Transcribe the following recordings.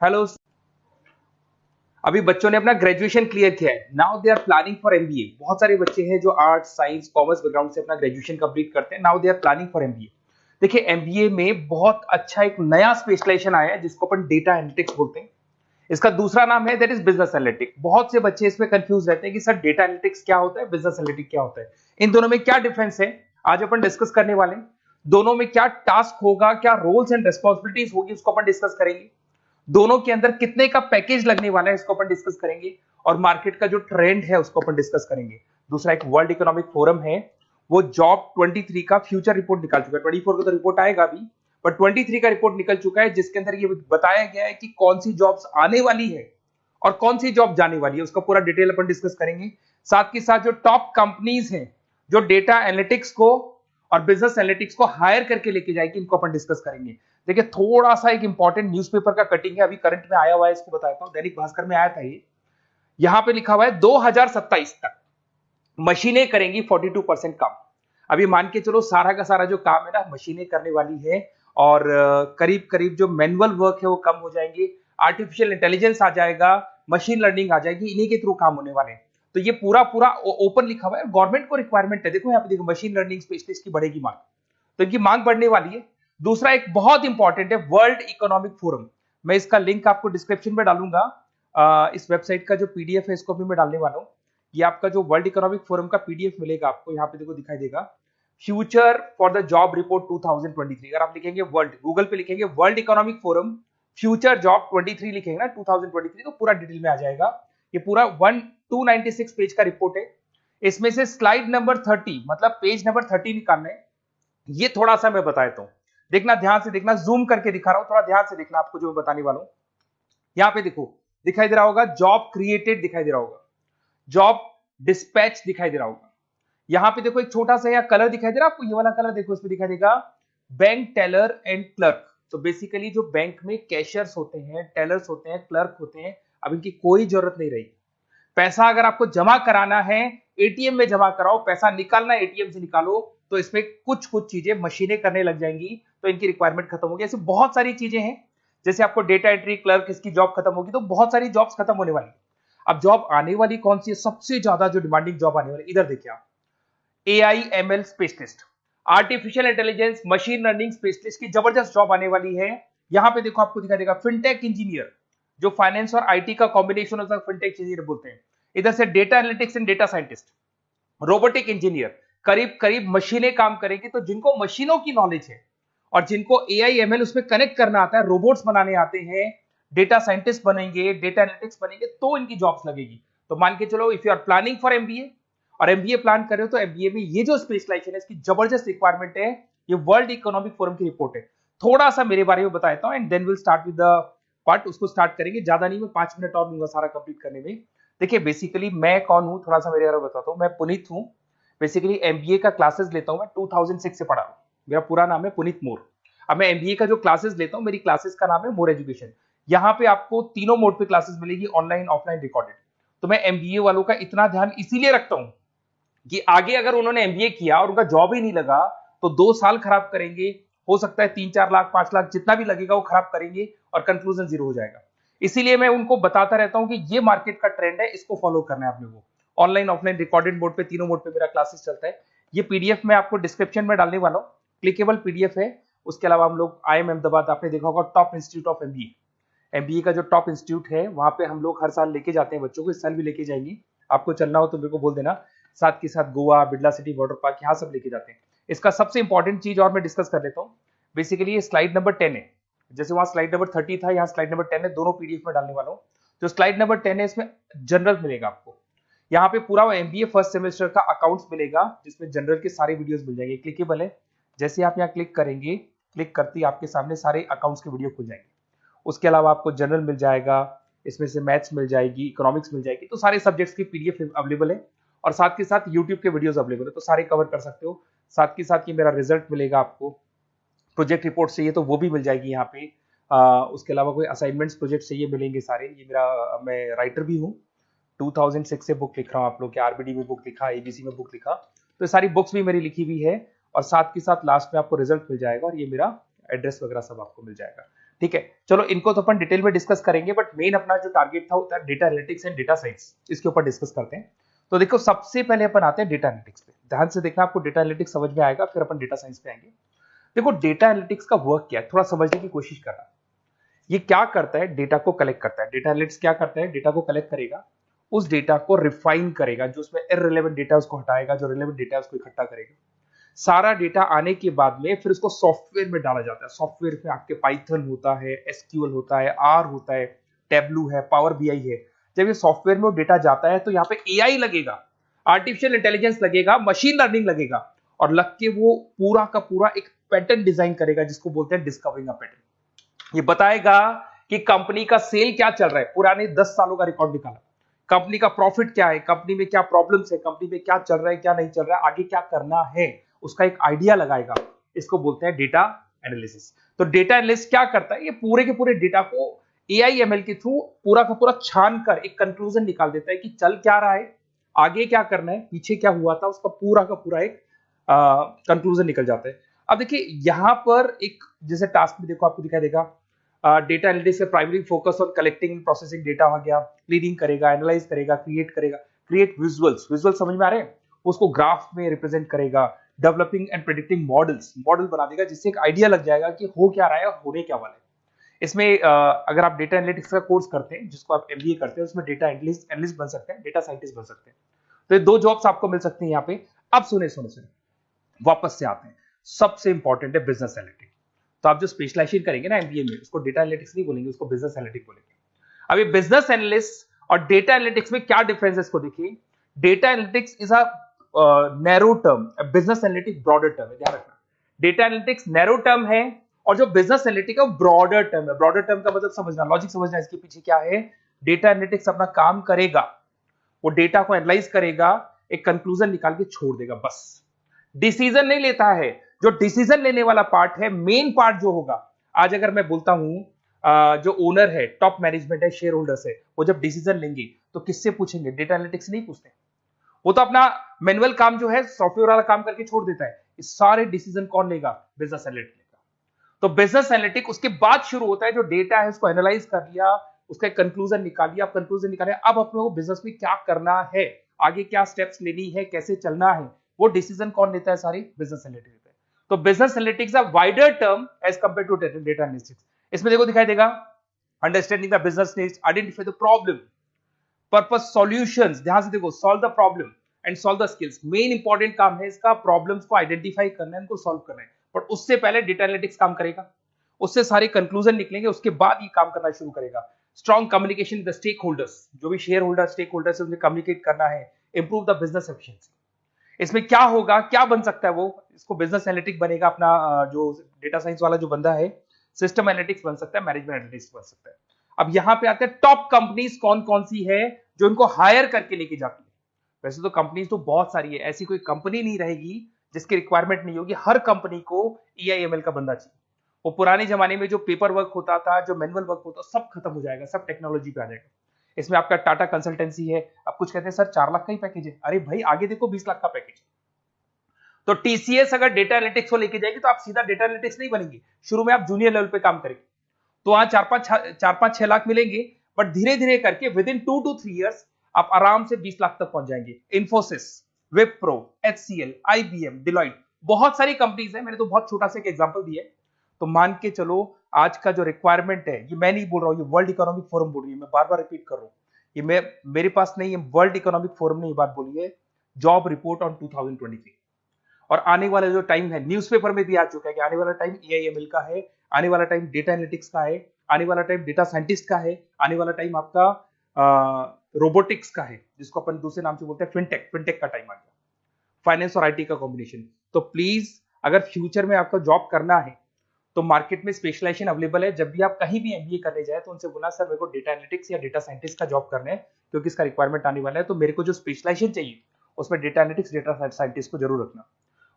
Hello. अभी बच्चों ने अपना ग्रेजुएशन क्लियर किया है, now they are planning for MBA. बहुत सारे बच्चे हैं जो आर्ट्स साइंस कॉमर्स बैकग्राउंड से अपना ग्रेजुएशन कंप्लीट करते हैं, now they are planning for MBA. देखिए एमबीए में बहुत अच्छा एक नया स्पेशलाइजेशन आया है जिसको अपन डेटा एनालिटिक्स बोलते हैं। इसका दूसरा नाम है दैट इज बिजनेस एनालिटिक्स। बहुत से बच्चे इसमें कंफ्यूज रहते हैं कि सर डेटा एनालिटिक्स क्या होता है, बिजनेस एनालिटिक्स क्या होता है, इन दोनों में क्या डिफरेंस है। आज अपन डिस्कस करने वाले हैं दोनों में क्या टास्क होगा, क्या रोल्स एंड रिस्पॉन्सिबिलिटीज होगी, उसको अपन डिस्कस करेंगे। दोनों के अंदर कितने का पैकेज लगने वाला है इसको अपन डिस्कस करेंगे, और मार्केट का जो ट्रेंड है उसको अपन डिस्कस करेंगे। दूसरा एक वर्ल्ड इकोनॉमिक फोरम है, वो जॉब 23 का फ्यूचर रिपोर्ट निकाल चुका है। 24 का तो रिपोर्ट आएगा अभी, पर 23 का रिपोर्ट निकल चुका है जिसके अंदर ये बताया गया है कि कौन सी जॉब्स आने वाली है और कौन सी जॉब जाने वाली है, उसका पूरा डिटेल अपन डिस्कस करेंगे। साथ के साथ जो टॉप कंपनीज हैं जो डेटा एनालिटिक्स को और बिजनेस एनालिटिक्स को हायर करके लेके जाएगी, इनको अपन डिस्कस करेंगे। देखिए थोड़ा सा एक इंपॉर्टेंट न्यूज़पेपर का कटिंग है, अभी करंट में आया हुआ है, इसको बताता हूं। दैनिक भास्कर में आया था ये। यहां पे लिखा हुआ है 2027 तक मशीनें करेंगी 42% काम। अभी मान के चलो सारा का सारा जो काम है ना मशीनें करने वाली है, और करीब करीब जो मैनुअल वर्क है वो कम हो जाएंगे, आर्टिफिशियल इंटेलिजेंस आ जाएगा, मशीन लर्निंग आ जाएगी, इन्हीं के थ्रू काम होने वाले हैं। तो ये पूरा पूरा ओपन लिखा हुआ है, गवर्नमेंट को रिक्वायरमेंट है। देखो यहाँ पे देखो, मशीन लर्निंग स्पेशलिस्ट की बढ़ेगी मांग, तो इनकी मांग बढ़ने वाली है। दूसरा एक बहुत इंपॉर्टेंट है वर्ल्ड इकोनॉमिक फोरम। मैं इसका लिंक आपको डिस्क्रिप्शन में डालूंगा। इस वेबसाइट का जो पीडीएफ है इसको भी मैं डालने वाला हूँ। ये आपका जो वर्ल्ड इकोनॉमिक फोरम का पीडीएफ मिलेगा आपको, यहाँ पे देखो दिखाई देगा, future for the job report 2023। अगर आप लिखेंगे वर्ल्ड, गूगल पे लिखेंगे world economic forum future job 23 लिखेंगे ना 2023, तो पूरा डिटेल में आ जाएगा। ये पूरा 296 पेज का रिपोर्ट है। इसमें से स्लाइड नंबर 30 मतलब पेज नंबर 30 निकालना है। ये थोड़ा सा मैं बता देता हूं, देखना ध्यान से देखना, जूम करके दिखा रहा हूं, थोड़ा ध्यान से देखना आपको जो मैं बताने वाला हूं। यहां पे देखो दिखाई दे रहा होगा जॉब क्रिएटेड, दिखाई दे रहा होगा जॉब डिस्पैच, दिखाई दे रहा होगा। यहां पे देखो एक छोटा सा यहाँ कलर दिखाई दे रहा है आपको, ये वाला कलर देखो, इसमें दिखाई देगा बैंक टेलर एंड क्लर्क। तो बेसिकली जो बैंक में कैशियर्स होते हैं, टेलर्स होते हैं, क्लर्क होते हैं, अब इनकी कोई जरूरत नहीं रही। पैसा अगर आपको जमा कराना है एटीएम में जमा कराओ, पैसा निकालना है एटीएम से निकालो, तो इसमें कुछ कुछ चीजें मशीनें करने लग जाएंगी, तो इनकी रिक्वायरमेंट खत्म होगी। ऐसे बहुत सारी चीजें हैं, जैसे आपको डेटा एंट्री क्लर्क, इसकी जॉब खत्म होगी, तो बहुत सारी जॉब्स खत्म होने वाली। अब जॉब आने वाली कौन सी है, सबसे ज्यादा जो डिमांडिंग जॉब आने वाली, इधर देखिए आप, AI ML specialist, artificial intelligence machine learning specialist की जबरदस्त जॉब आने वाली है। यहां पे देखो आपको दिखाई देगा फिनटेक इंजीनियर, जो फाइनेंस और आईटी का कॉम्बिनेशन होता है, फिनटेक इंजीनियर बोलते हैं। इधर से data analytics and data scientist, robotic engineer, करीब करीब मशीनें काम करेंगी। तो जिनको मशीनों की नॉलेज है और जिनको एआई एमएल उसमें कनेक्ट करना आता है, रोबोट्स बनाने आते हैं, डेटा साइंटिस्ट बनेंगे, डेटा एनालिटिक्स बनेंगे, तो इनकी जॉब्स लगेगी। तो मान के चलो if you are planning for MBA और एमबीए प्लान कर रहे हो, तो एमबीए में ये जो स्पेशलाइजेशन है इसकी जबरदस्त रिक्वायरमेंट है। ये वर्ल्ड इकोनॉमिक फोरम की रिपोर्ट है। थोड़ा सा मेरे बारे में बताता हूं and then will start with the part. उसको स्टार्ट करेंगे, ज्यादा नहीं, मैं 5 मिनट और लूंगा सारा कंप्लीट करने में। देखिए बेसिकली मैं कौन हूं, थोड़ा सा मेरे बारे में बताता हूं। मैं पुनीत हूं, बेसिकली एमबीए का क्लासेस लेता हूं, मैं 2006 से पढ़ा हूं। मेरा पूरा नाम है पुनीत मोर। अब मैं एमबीए का जो क्लासेस लेता हूं, मेरी क्लासेस का नाम है मोर एजुकेशन। यहाँ पे आपको तीनों मोड पे क्लासेस मिलेगी, ऑनलाइन ऑफलाइन रिकॉर्डेड। तो मैं एमबीए वालों का इतना ध्यान इसीलिए रखता हूं कि आगे अगर उन्होंने एमबीए किया और उनका जॉब ही नहीं लगा, तो 2 साल खराब करेंगे, हो सकता है 3-4 लाख 5 लाख जितना भी लगेगा वो खराब करेंगे और कंक्लूजन जीरो हो जाएगा। इसीलिए मैं उनको बताता रहता हूं कि ये मार्केट का ट्रेंड है, इसको फॉलो करना है आपने। वो ऑनलाइन ऑफलाइन रिकॉर्डेड मोड पे, तीनों मोड पे मेरा क्लासेस चलता है। ये पीडीएफ मैं आपको डिस्क्रिप्शन में डालने वाला हूँ, क्लिकेबल पीडीएफ है। उसके अलावा हम लोग आईएम अहमदाबाद, आपने देखा होगा top institute of MBA, MBA का जो टॉप इंस्टीट्यूट है, वहां पे हम लोग हर साल लेके जाते हैं बच्चों को, इस साल भी लेके जाएंगे। आपको चलना हो तो मेरे को बोल देना। साथ के साथ Goa, Birla city water park, यहाँ सब लेके जाते हैं। इसका सबसे इंपॉर्टेंट चीज और मैं डिस्कस कर लेता हूँ। बेसिकली ये स्लाइड नंबर 10 है, जैसे वहां स्लाइड नंबर 30 था, यहाँ स्लाइड नंबर 10 है, दोनों पीडीएफ में डालने वाला हूँ। जो स्लाइड नंबर 10 है इसमें जनरल मिलेगा आपको। यहाँ पे पूरा एमबीए फर्स्ट सेमेस्टर का अकाउंट्स मिलेगा, जिसमें जनरल के सारे वीडियोस मिल जाएंगे, क्लिकेबल है। जैसे आप यहाँ क्लिक करेंगे, क्लिक करते ही आपके सामने सारे अकाउंट्स के वीडियो खुल जाएंगे। उसके अलावा आपको जनरल मिल जाएगा, इसमें से मैथ्स मिल जाएगी, इकोनॉमिक्स मिल जाएगी, तो सारे सब्जेक्ट्स की पीडीएफ अवेलेबल है। और साथ के साथ यूट्यूब के वीडियोस अवेलेबल है, तो सारे कवर कर सकते हो। साथ के साथ ये मेरा रिजल्ट मिलेगा आपको, प्रोजेक्ट रिपोर्ट चाहिए तो वो भी मिल जाएगी यहाँ पे। उसके अलावा कोई असाइनमेंट्स प्रोजेक्ट चाहिए मिलेंगे सारे। ये मेरा, मैं राइटर भी हूँ, 2006 से बुक लिख रहा हूँ। आप लोग के आरबीडी में बुक लिखा, एबीसी में बुक लिखा, तो सारी बुक्स भी मेरी लिखी हुई है। और साथ के साथ लास्ट में आपको रिजल्ट मिल जाएगा, और ये मेरा एड्रेस वगैरह सब आपको मिल जाएगा। ठीक है, चलो इनको तो अपन डिटेल में डिस्कस करेंगे, बट मेन अपना जो टारगेट था होता है data analytics and data science, इसके ऊपर डिस्कस करते हैं। तो देखो सबसे पहले अपन आते हैं डेटा एनालिटिक्स पे, ध्यान से देखना, आपको डेटा एनालिटिक्स समझ में आएगा, फिर अपन डेटा साइंस पे आएंगे। देखो डेटा एनालिटिक्स का वर्क क्या है, थोड़ा समझने की कोशिश करना। ये क्या करता है, डेटा को कलेक्ट करता है। डेटा एनालिटिक्स क्या करता है, डेटा को कलेक्ट करेगा, उस डेटा को रिफाइन करेगा, जो उसमें इररिलेवेंट डेटा उसको हटाएगा, जो रिलेवेंट डेटा उसको इकट्ठा करेगा। सारा डेटा आने के बाद में फिर उसको सॉफ्टवेयर में डाला जाता है। सॉफ्टवेयर में आपके पाइथन होता है, एसक्यूएल होता है, आर होता है, टेब्लू है, पावर बीआई है। जब ये सॉफ्टवेयर में डेटा जाता है तो यहाँ पे एआई लगेगा, आर्टिफिशियल इंटेलिजेंस लगेगा, मशीन लर्निंग लगेगा, और लग के वो पूरा का पूरा एक पैटर्न डिजाइन करेगा, जिसको बोलते हैं डिस्कवरिंग अ पैटर्न। ये बताएगा कि कंपनी का सेल क्या चल रहा है, पुराने 10 सालों का रिकॉर्ड निकाला, कंपनी का प्रॉफिट क्या है, कंपनी में क्या प्रॉब्लम्स है, कंपनी में क्या चल रहा है, क्या नहीं चल रहा है, आगे क्या करना है, उसका एक आइडिया लगाएगा। इसको बोलते हैं डेटा एनालिसिस। तो डेटा एनालिस्ट क्या करता है, ये पूरे के पूरे डेटा को एआई एमएल के थ्रू पूरा का पूरा छान कर एक कंक्लूजन निकाल देता है कि चल क्या रहा है, आगे क्या करना है, पीछे क्या हुआ था, उसका पूरा का पूरा एक कंक्लूजन निकल जाता है। अब देखिए यहां पर एक जैसे टास्क में देखो आपको दिखाई देगा, डेटा एनालिटिक्स का primary focus on collecting processing data हो गया, क्लीनिंग करेगा, एनालाइज करेगा, क्रिएट करेगा, क्रिएट विजुअल्स, विजुअल समझ में आ रहे हैं, उसको ग्राफ में रिप्रेजेंट करेगा, developing and predicting models, model बना देगा जिससे एक आइडिया लग जाएगा कि हो क्या रहा है और होने क्या वाला है। इसमें अगर आप डेटा एनालिटिक्स का कोर्स करते हैं, जिसको आप एमबीए करते हैं, उसमें डेटा एनालिस्ट बन सकते हैं, डेटा साइंटिस्ट बन सकते हैं। तो ये 2 जॉब्स आपको मिल सकती हैं यहाँ पे। अब सुने सुने सुने वापस से आते हैं, सबसे इंपॉर्टेंट है बिजनेस एनालिटिक्स। तो आप जो स्पेशलाइजेशन करेंगे ना एमबीए में, उसको डेटा एनालिटिक्स नहीं बोलेंगे, उसको बिजनेस एनालिटिक्स बोलेंगे। अब ये बिजनेस एनालिस्ट और डेटा एनालिटिक्स में क्या डिफरेंस है इसको देखिए। Data analytics is a narrow term, business analytics broader term है, ध्यान रखना। डेटा एनालिटिक्स नैरो टर्म है और जो बिजनेस एनालिटिक्स है वो ब्रॉडर टर्म है। ब्रॉडर टर्म का मतलब समझना, लॉजिक समझना इसके पीछे क्या है। डेटा एनालिटिक्स अपना काम करेगा, वो डेटा को एनालाइज करेगा, एक कंक्लूजन निकाल के छोड़ देगा, बस डिसीजन नहीं लेता है। जो डिसीजन लेने वाला पार्ट है, मेन पार्ट जो होगा, आज अगर मैं बोलता हूं जो ओनर है, टॉप मैनेजमेंट है, शेयर होल्डर्स है, वो जब डिसीजन लेंगे तो किससे पूछेंगे, डेटा एनालिटिक्स नहीं पूछते। वो तो अपना मैनुअल काम जो है, सॉफ्टवेयर वाला काम करके छोड़ देता है। इस सारे डिसीजन कौन लेगा, बिजनेस एनालिटिक्स लेगा। तो बिजनेस एनालिटिक्स उसके बाद शुरू होता है, जो डेटा है उसको एनालाइज कर लिया, उसका कंक्लूजन निकाल लिया, कंक्लूजन निकाले, अब अपने को बिजनेस में क्या करना है, आगे क्या स्टेप्स लेनी है, कैसे चलना है, वो डिसीजन कौन लेता है, सारी बिजनेस एनालिटिक्स लेता है। तो business analytics a wider term as compare to data analytics. इसमें देखो दिखाई देगा, understanding the business needs, identify the problem, purpose, solutions, ध्यान से देखो, solve the problem and solve the skills. Main important काम है इसका, प्रॉब्लम्स को आइडेंटिफाई करना है, उनको सॉल्व करना है, पर उससे पहले डेटा एनालिटिक्स काम करेगा, उससे सारे कंक्लूजन निकलेंगे, उसके बाद ये काम करना शुरू करेगा। Strong communication with the stake holders, जो भी शेयर होल्डर स्टेक होल्डर से उन्हें कम्युनिकेट करना है, इंप्रूव द बिजनेस एफिशिएंसी। इसमें क्या होगा, क्या बन सकता है वो, इसको बिजनेस एनालिटिक बनेगा अपना जो डेटा साइंस वाला जो बंदा है, सिस्टम एनालिटिक्स बन सकता है, मैनेजमेंट एनालिटिक्स बन सकता है। अब यहां पे आते हैं टॉप कंपनीज कौन कौन सी है जो इनको हायर करके लेके जाती है। वैसे तो कंपनीज तो बहुत सारी है, ऐसी कोई कंपनी नहीं रहेगी जिसकी रिक्वायरमेंट नहीं होगी, हर कंपनी को ईआईएमएल का बंदा चाहिए। वो पुराने जमाने में जो पेपर वर्क होता था, जो मैनुअल वर्क होता, सब खत्म हो जाएगा, सब टेक्नोलॉजी पे आ जाएगा। इसमें आपका टाटा कंसल्टेंसी है, अब कुछ कहते हैं सर 4 लाख का ही पैकेज है, अरे भाई आगे देखो 20 लाख का पैकेज। तो टीसीएस अगर डेटा एनालिटिक्स को लेके जाएगी तो आप सीधा डेटा एनालिटिक्स नहीं बनेंगे, शुरू में आप जूनियर लेवल पे काम करेंगे, तो वहां 4-5-6 लाख मिलेंगे, बट धीरे धीरे करके विद इन 2 to 3 years आप आराम से 20 लाख तक पहुंच जाएंगे। Infosys, Wipro, HCL, IBM, Deloitte, बहुत सारी कंपनीज है, मैंने तो बहुत छोटा सा एक एग्जांपल दिया है। तो मान के चलो आज का जो रिक्वायरमेंट है, ये मैं नहीं बोल रहा हूं, ये वर्ल्ड इकोनॉमिक फोरम बोल रही है, मैं बार बार रिपीट कर रहा हूं, ये मैं मेरे पास नहीं, ये वर्ल्ड इकोनॉमिक फोरम ने ये बात बोली है, जॉब रिपोर्ट ऑन 2023। और आने वाला जो टाइम है, न्यूज़पेपर में भी आ चुका है कि आने वाला टाइम एआईएमएल का है, आने वाला टाइम डेटा एनालिटिक्स का है, आने वाला टाइम डेटा साइंटिस्ट का है, आने वाला टाइम आपका रोबोटिक्स का है, जिसको अपन दूसरे नाम से बोलते हैं फिनटेक, फिनटेक का टाइम आ गया, फाइनेंस और आईटी का कॉम्बिनेशन। तो प्लीज अगर फ्यूचर में आपको जॉब करना है तो मार्केट में स्पेशलाइजेशन अवेलेबल है, जब भी आप कहीं भी एमबीए करने जाए तो उनसे बोलना सर मेरे को डेटा एनालिटिक्स या डेटा साइंटिस्ट का जॉब करना है, क्योंकि इसका रिक्वायरमेंट आने वाला है, तो मेरे को जो स्पेशलाइजेशन चाहिए उसमें डेटा एनालिटिक्स, डेटा साइंटिस्ट को जरूर रखना।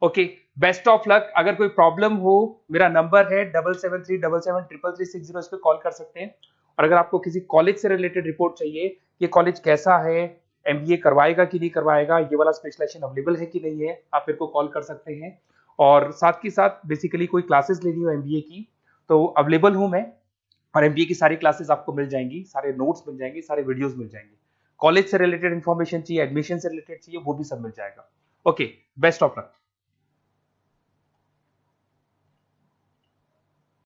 Okay, best of luck. अगर कोई प्रॉब्लम हो, मेरा नंबर है 7737733360, इस पे कॉल कर सकते हैं। और अगर आपको किसी कॉलेज से रिलेटेड रिपोर्ट चाहिए, ये कॉलेज कैसा है, एमबीए करवाएगा कि नहीं करवाएगा, ये वाला स्पेशलाइजेशन अवेलेबल है कि नहीं है, आप मेरे को कॉल कर सकते हैं। और साथ ही साथ बेसिकली कोई क्लासेस लेनी हो एमबीए की तो अवेलेबल हूं मैं, और एमबीए की सारी क्लासेस आपको मिल जाएंगी, सारे नोट्स मिल जाएंगे, सारे वीडियोस मिल जाएंगे। कॉलेज से रिलेटेड इन्फॉर्मेशन चाहिए, एडमिशन से रिलेटेड चाहिए, वो भी सब मिल जाएगा। Okay, best of luck.